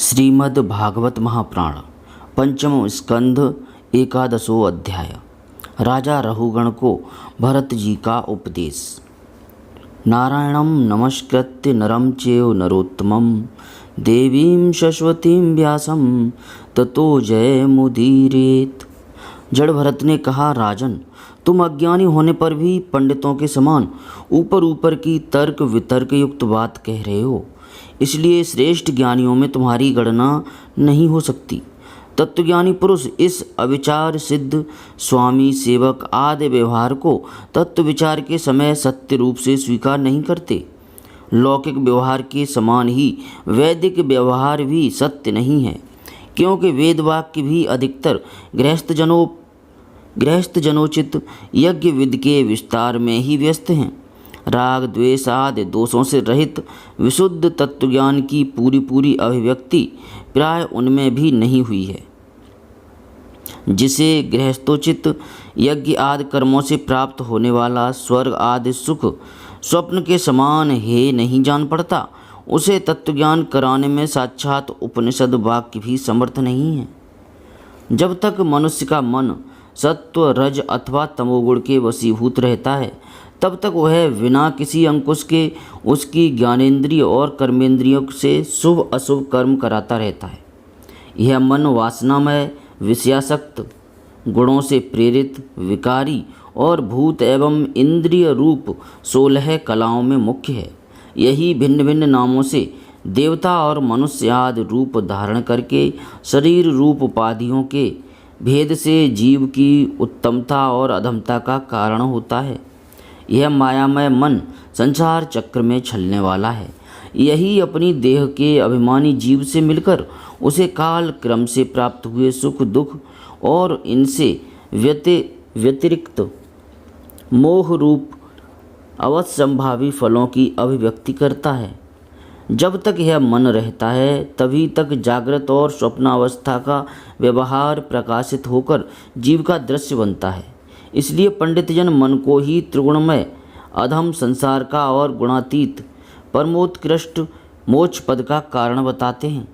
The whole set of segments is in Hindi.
श्रीमद् भागवत महापुराण पंचम स्कंध एकादशो अध्याय। राजा रहुगण को भरत जी का उपदेश। नारायणं नमस्कृत्य नरं चैव नरोत्तमं देवीं सरस्वतीं व्यासं ततो जयमुदीरयेत्। जड़ भरत ने कहा, राजन, तुम अज्ञानी होने पर भी पंडितों के समान ऊपर ऊपर की तर्क वितर्क युक्त बात कह रहे हो, इसलिए श्रेष्ठ ज्ञानियों में तुम्हारी गणना नहीं हो सकती। तत्वज्ञानी पुरुष इस अविचार सिद्ध स्वामी सेवक आदि व्यवहार को तत्व विचार के समय सत्य रूप से स्वीकार नहीं करते। लौकिक व्यवहार के समान ही वैदिक व्यवहार भी सत्य नहीं है, क्योंकि वेद वाक्य भी अधिकतर गृहस्थ जनोचित यज्ञ विधि के विस्तार में ही व्यस्त हैं। राग द्वेष आदि दोषों से रहित विशुद्ध तत्वज्ञान की पूरी अभिव्यक्ति प्राय उनमें भी नहीं हुई है। जिसे गृहस्थोचित यज्ञ आदि कर्मों से प्राप्त होने वाला स्वर्ग आदि सुख स्वप्न के समान है नहीं जान पड़ता, उसे तत्वज्ञान कराने में साक्षात उपनिषद वाक्य भी समर्थ नहीं है। जब तक मनुष्य का मन सत्व रज अथवा तमोगुण के वशीभूत रहता है, तब तक वह बिना किसी अंकुश के उसकी ज्ञानेंद्रिय और कर्मेंद्रियों से शुभ अशुभ कर्म कराता रहता है। यह मन वासनामय, विषयासक्त, गुणों से प्रेरित, विकारी और भूत एवं इंद्रिय रूप 16 कलाओं में मुख्य है। यही भिन्न भिन्न नामों से देवता और मनुष्य आदि रूप धारण करके शरीर रूप उपाधियों के भेद से जीव की उत्तमता और अधमता का कारण होता है। यह मायामय मन संसार चक्र में छलने वाला है। यही अपनी देह के अभिमानी जीव से मिलकर उसे काल क्रम से प्राप्त हुए सुख दुख और इनसे व्यतिरिक्त मोह रूप अवश्यंभावी फलों की अभिव्यक्ति करता है। जब तक यह मन रहता है, तभी तक जागृत और स्वप्नावस्था का व्यवहार प्रकाशित होकर जीव का दृश्य बनता है। इसलिए पंडितजन मन को ही त्रिगुणमय अधम संसार का और गुणातीत परमोत्कृष्ट मोक्ष पद का कारण बताते हैं।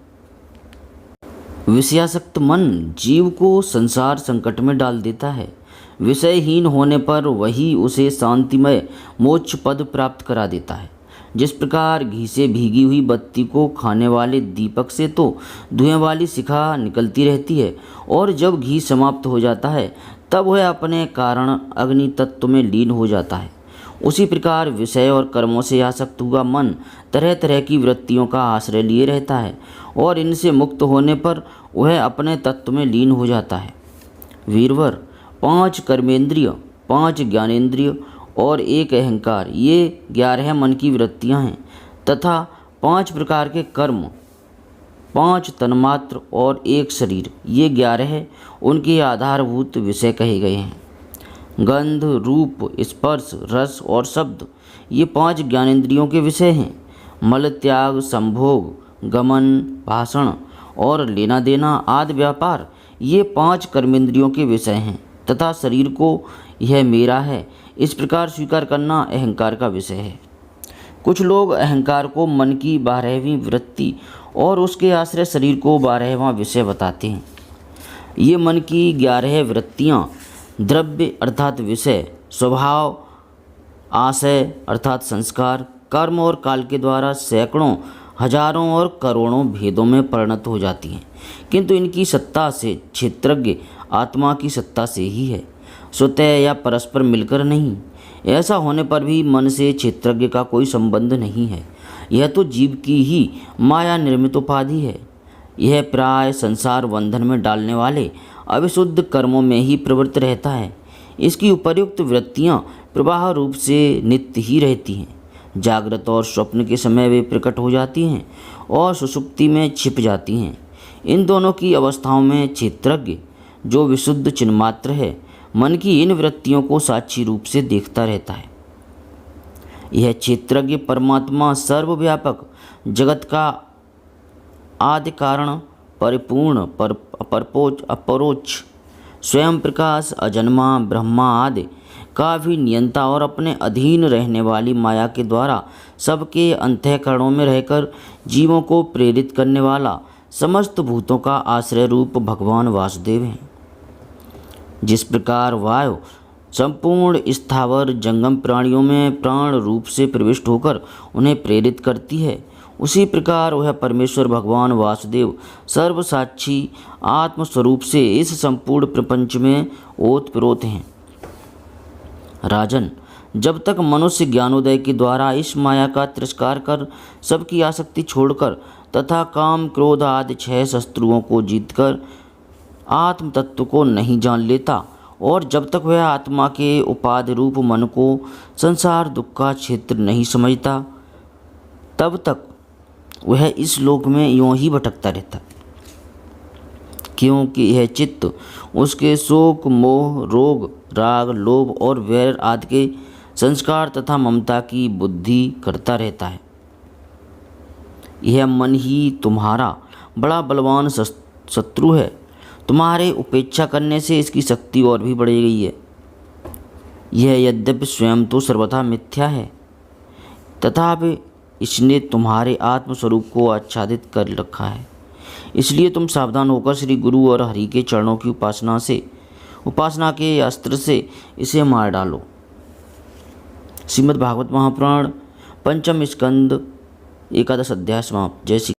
विषयासक्त मन जीव को संसार संकट में डाल देता है। विषयहीन होने पर वही उसे शांतिमय मोक्ष पद प्राप्त करा देता है। जिस प्रकार घी से भीगी हुई बत्ती को खाने वाले दीपक से तो धुएं वाली शिखा निकलती रहती है, और जब घी समाप्त हो जाता है तब वह अपने कारण अग्नि तत्व में लीन हो जाता है। उसी प्रकार विषय और कर्मों से आसक्त हुआ मन तरह तरह की वृत्तियों का आश्रय लिए रहता है, और इनसे मुक्त होने पर वह अपने तत्व में लीन हो जाता है। वीरवर, 5 कर्मेंद्रिय, 5 ज्ञानेंद्रिय और 1 अहंकार, ये 11 मन की वृत्तियां हैं, तथा 5 प्रकार के कर्म, 5 तन्मात्र और 1 शरीर, ये 11 उनके आधारभूत विषय कहे गए हैं। गंध, रूप, स्पर्श, रस और शब्द, ये 5 ज्ञानेंद्रियों के विषय हैं। मल त्याग, संभोग, गमन, भाषण और लेना देना आदि व्यापार, ये 5 कर्मेंद्रियों के विषय हैं, तथा शरीर को यह मेरा है इस प्रकार स्वीकार करना अहंकार का विषय है। कुछ लोग अहंकार को मन की 12वीं वृत्ति और उसके आश्रय शरीर को 12वां विषय बताते हैं। ये मन की 11 वृत्तियाँ द्रव्य अर्थात विषय, स्वभाव, आशय अर्थात संस्कार, कर्म और काल के द्वारा सैकड़ों, हजारों और करोड़ों भेदों में परिणत हो जाती हैं, किंतु इनकी सत्ता से क्षेत्रज्ञ आत्मा की सत्ता से ही है, स्वतः या परस्पर मिलकर नहीं। ऐसा होने पर भी मन से क्षेत्रज्ञ का कोई संबंध नहीं है। यह तो जीव की ही माया निर्मित उपाधि है। यह प्राय संसार बंधन में डालने वाले अविशुद्ध कर्मों में ही प्रवृत्त रहता है। इसकी उपर्युक्त वृत्तियाँ प्रवाह रूप से नित्य ही रहती हैं। जागृत और स्वप्न के समय वे प्रकट हो जाती हैं और सुषुप्ति में छिप जाती हैं। इन दोनों की अवस्थाओं में क्षेत्रज्ञ, जो विशुद्ध चिन्मात्र है, मन की इन वृत्तियों को साक्षी रूप से देखता रहता है। यह क्षेत्रज्ञ परमात्मा सर्वव्यापक, जगत का आदि कारण, परिपूर्ण, अपरोक्ष, स्वयं प्रकाश, अजन्मा, ब्रह्मा आदि का भी नियंता और अपने अधीन रहने वाली माया के द्वारा सबके अंतःकरणों में रहकर जीवों को प्रेरित करने वाला समस्त भूतों का आश्रय रूप भगवान वासुदेव हैं। जिस प्रकार वायु संपूर्ण स्थावर जंगम प्राणियों में प्राण रूप से प्रविष्ट होकर उन्हें प्रेरित करती है, उसी प्रकार वह परमेश्वर भगवान वासुदेव सर्वसाक्षी आत्मस्वरूप से इस संपूर्ण प्रपंच में ओतप्रोत हैं। राजन, जब तक मनुष्य ज्ञानोदय के द्वारा इस माया का तिरस्कार कर सबकी आसक्ति छोड़कर तथा काम क्रोध आदि 6 शत्रुओं को जीतकर आत्म तत्व को नहीं जान लेता और जब तक वह आत्मा के उपाधि रूप मन को संसार दुख का क्षेत्र नहीं समझता, तब तक वह इस लोक में यूं ही भटकता रहता, क्योंकि यह चित्त उसके शोक मोह रोग राग लोभ और वैर आदि के संस्कार तथा ममता की बुद्धि करता रहता है। यह मन ही तुम्हारा बड़ा बलवान शत्रु है। तुम्हारे उपेक्षा करने से इसकी शक्ति और भी बढ़ गई है। यह यद्यपि स्वयं तो सर्वथा मिथ्या है, तथापि इसने तुम्हारे आत्मस्वरूप को आच्छादित कर रखा है। इसलिए तुम सावधान होकर श्री गुरु और हरि के चरणों की उपासना के अस्त्र से इसे मार डालो। श्रीमद् भागवत महापुराण पंचम स्कंद 11 अध्याय समाप्त। जय श्री